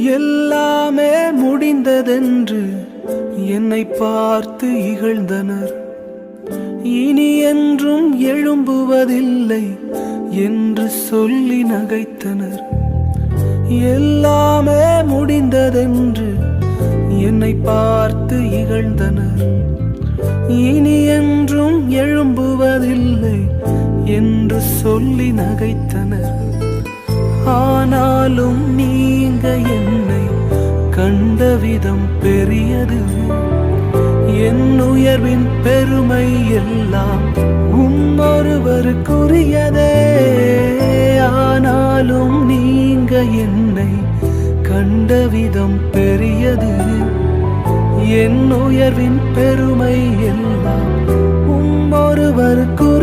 எல்லாமே முடிந்ததென்று என்னை பார்த்து இகழ்ந்தனர். இனி என்றும் எழும்புவதில்லை என்று சொல்லி நகைத்தனர். எல்லாமே முடிந்ததென்று என்னை பார்த்து இகழ்ந்தனர். இனி என்றும் எழும்புவதில்லை என்று சொல்லி நகைத்தனர். ஆனாலும் நீங்க என்னை கண்ட விதம் பெரியது. என் உயர்வின் பெருமை எல்லாம் ஒருவருக்குரியதே. ஆனாலும் நீங்க என்னை கண்ட விதம் பெரியது. என் உயர்வின் பெருமை எல்லாம் ஒருவருக்குரியதே.